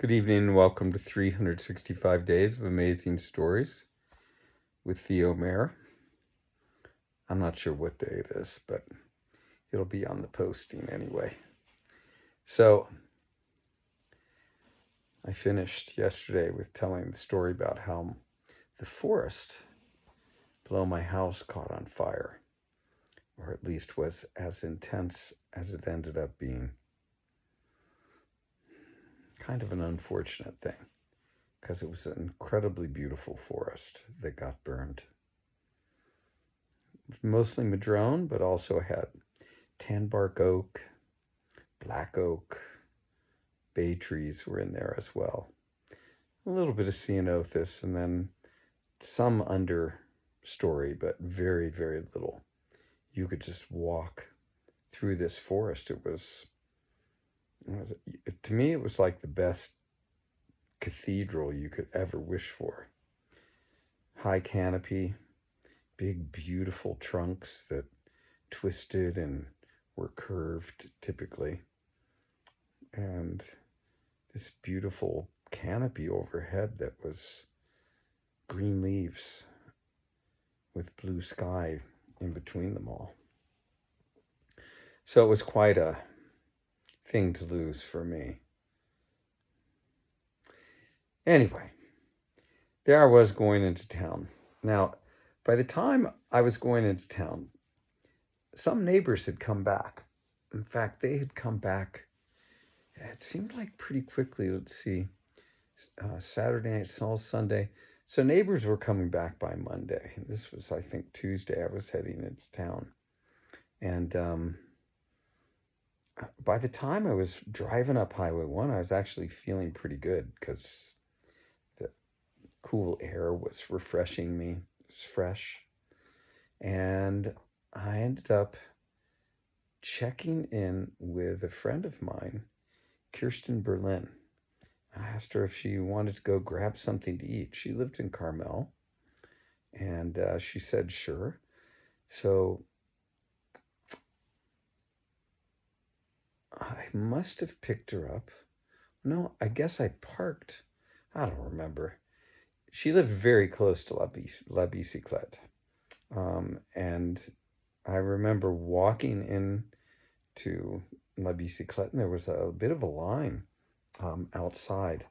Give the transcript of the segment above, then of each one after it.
Good evening and welcome to 365 Days of Amazing Stories with Theo Mayer. I'm not sure what day it is, but it'll be on the posting anyway. So, I finished yesterday with telling the story about how the forest below my house caught on fire, or at least was as intense as it ended up being. Kind of an unfortunate thing, because it was an incredibly beautiful forest that got burned. Mostly madrone, but also had tanbark oak, black oak, bay trees were in there as well. A little bit of ceanothus, and then some understory, but very, very little. You could just walk through this forest. To me, it was like the best cathedral you could ever wish for. High canopy, big, beautiful trunks that twisted and were curved typically, and this beautiful canopy overhead that was green leaves with blue sky in between them all. So it was quite a thing to lose for me. Anyway, there I was going into town. Now, by the time I was going into town, some neighbors had come back. In fact, they had come back, it seemed like pretty quickly. Let's see, Saturday night, Sunday. So neighbors were coming back by Monday. This was, I think, Tuesday. I was heading into town. And by the time I was driving up Highway 1, I was actually feeling pretty good because the cool air was refreshing me. It was fresh. And I ended up checking in with a friend of mine, Kirsten Berlin. I asked her if she wanted to go grab something to eat. She lived in Carmel, and she said sure. So I must have picked her up. No, I guess I parked. I don't remember. She lived very close to La Bicyclette. And I remember walking in to La Bicyclette, and there was a bit of a line outside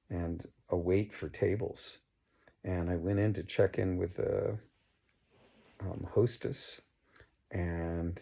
and a wait for tables. And I went in to check in with the hostess, and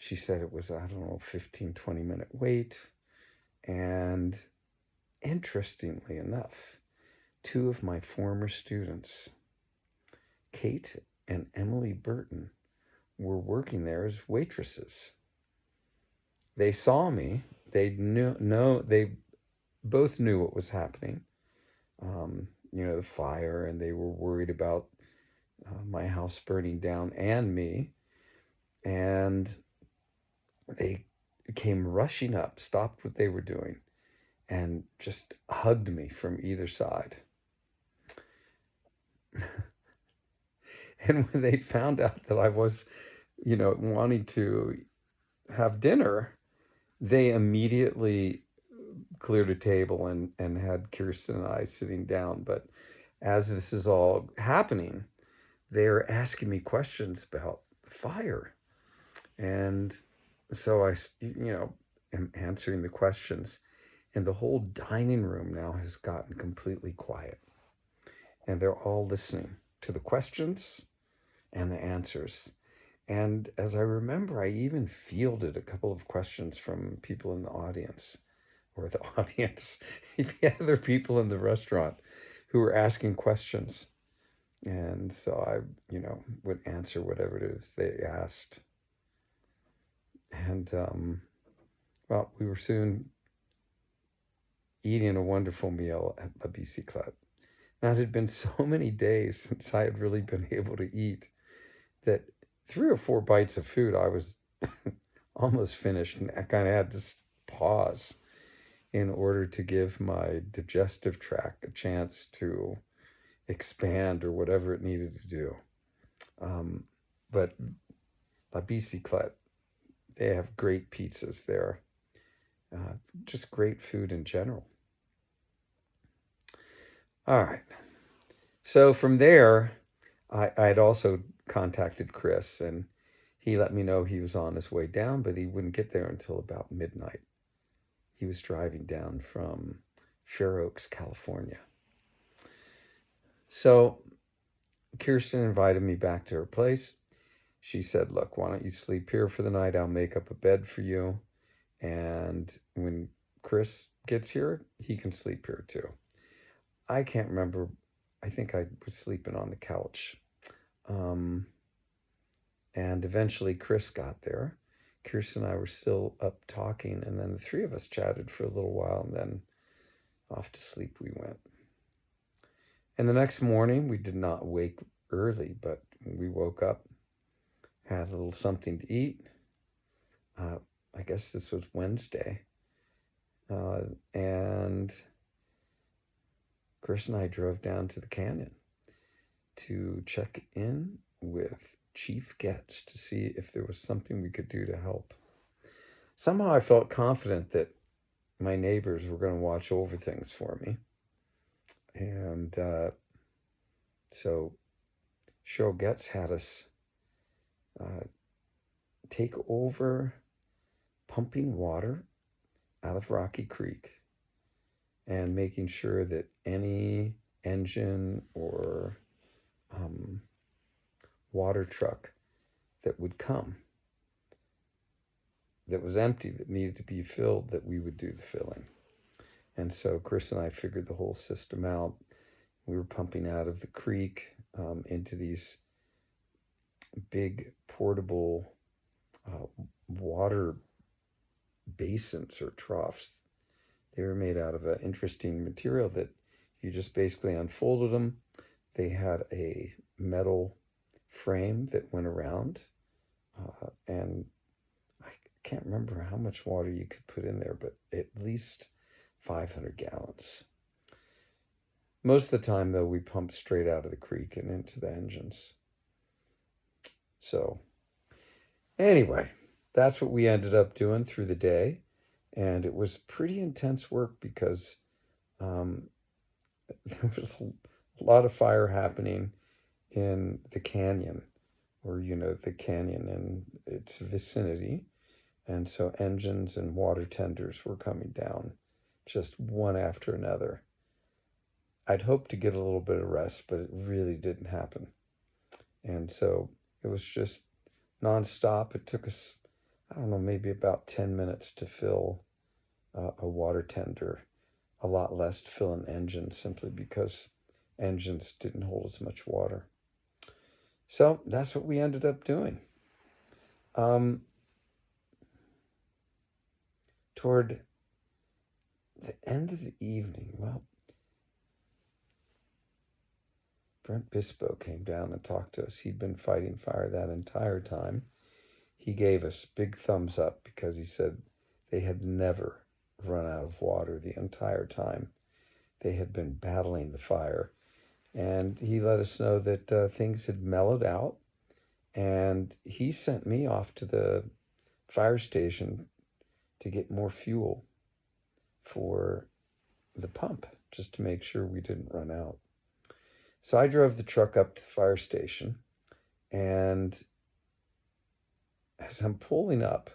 she said it was, 15, 20-minute wait. And interestingly enough, two of my former students, Kate and Emily Burton, were working there as waitresses. They saw me. They both knew what was happening. The fire, and they were worried about my house burning down and me. And they came rushing up, stopped what they were doing, and just hugged me from either side. And when they found out that I was, wanting to have dinner, they immediately cleared a table and had Kirsten and I sitting down. But as this is all happening, they're asking me questions about the fire. And so I, am answering the questions. And the whole dining room now has gotten completely quiet. And they're all listening to the questions and the answers. And as I remember, I even fielded a couple of questions from people in the audience, or the audience, the other people in the restaurant who were asking questions. And so I, would answer whatever it is they asked. And, we were soon eating a wonderful meal at La Bicyclette. Now, it had been so many days since I had really been able to eat that 3 or 4 bites of food, I was almost finished, and I kind of had to pause in order to give my digestive tract a chance to expand or whatever it needed to do. But La Bicyclette, they have great pizzas there. Just great food in general. All right. So from there, I had also contacted Chris, and he let me know he was on his way down, but he wouldn't get there until about midnight. He was driving down from Fair Oaks, California. So Kirsten invited me back to her place. She said, look, why don't you sleep here for the night? I'll make up a bed for you. And when Chris gets here, he can sleep here too. I can't remember. I think I was sleeping on the couch. And eventually Chris got there. Kirsten and I were still up talking, and then the three of us chatted for a little while, and then off to sleep we went. And the next morning, we did not wake early, but we woke up, had a little something to eat. I guess this was Wednesday. And Chris and I drove down to the canyon to check in with Chief Getz to see if there was something we could do to help. Somehow I felt confident that my neighbors were going to watch over things for me. And so Cheryl Getz had us take over pumping water out of Rocky Creek and making sure that any engine or water truck that would come that was empty, that needed to be filled, that we would do the filling. And so Chris and I figured the whole system out. We were pumping out of the creek into these big portable water basins or troughs. They were made out of an interesting material that you just basically unfolded them. They had a metal frame that went around, and I can't remember how much water you could put in there, but at least 500 gallons. Most of the time, though, we pumped straight out of the creek and into the engines. So anyway, that's what we ended up doing through the day. And it was pretty intense work because there was a lot of fire happening in the canyon, or, the canyon and its vicinity. And so engines and water tenders were coming down just one after another. I'd hoped to get a little bit of rest, but it really didn't happen. And so it was just nonstop. It took us, I don't know, maybe about 10 minutes to fill a water tender, a lot less to fill an engine, simply because engines didn't hold as much water. So that's what we ended up doing. Toward the end of the evening, well, Brent Bispo came down and talked to us. He'd been fighting fire that entire time. He gave us big thumbs up because he said they had never run out of water the entire time. They had been battling the fire. And he let us know that things had mellowed out. And he sent me off to the fire station to get more fuel for the pump, just to make sure we didn't run out. So I drove the truck up to the fire station, and as I'm pulling up,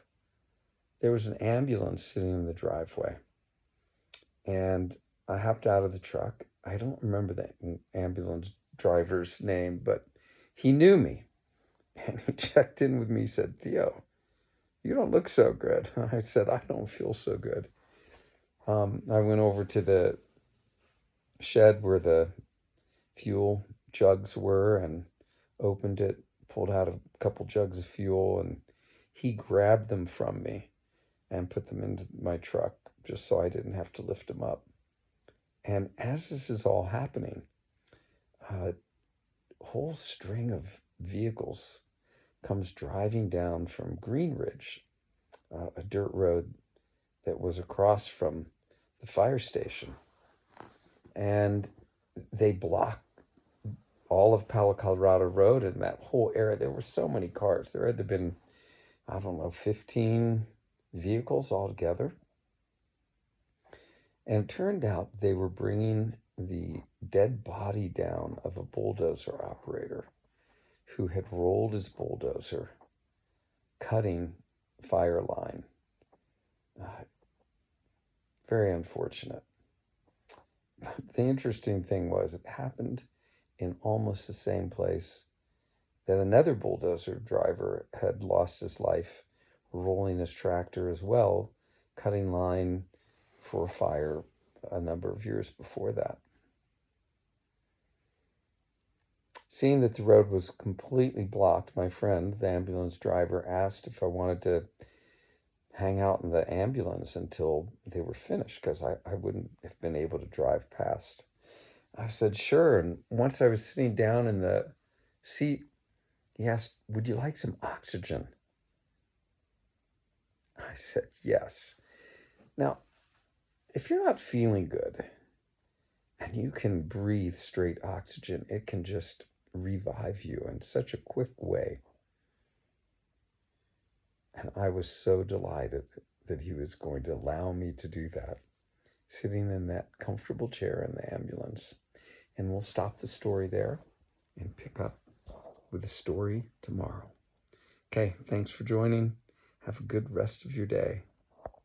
there was an ambulance sitting in the driveway. And I hopped out of the truck. I don't remember the ambulance driver's name, but he knew me. And he checked in with me. He said, "Theo, you don't look so good." I said, "I don't feel so good." I went over to the shed where the fuel jugs were and opened it, pulled out a couple jugs of fuel, and he grabbed them from me and put them into my truck just so I didn't have to lift them up. And as this is all happening, a whole string of vehicles comes driving down from Green Ridge, a dirt road that was across from the fire station. And they blocked all of Palo Colorado Road and that whole area. There were so many cars. There had to have been, 15 vehicles altogether. And it turned out they were bringing the dead body down of a bulldozer operator who had rolled his bulldozer, cutting fire line. Very unfortunate. The interesting thing was it happened in almost the same place that another bulldozer driver had lost his life rolling his tractor as well, cutting line for a fire a number of years before that. Seeing that the road was completely blocked, my friend, the ambulance driver, asked if I wanted to hang out in the ambulance until they were finished because I wouldn't have been able to drive past. I said, sure. And once I was sitting down in the seat, he asked, would you like some oxygen? I said, yes. Now, if you're not feeling good and you can breathe straight oxygen, it can just revive you in such a quick way. And I was so delighted that he was going to allow me to do that, sitting in that comfortable chair in the ambulance. And we'll stop the story there and pick up with the story tomorrow. Okay, thanks for joining. Have a good rest of your day.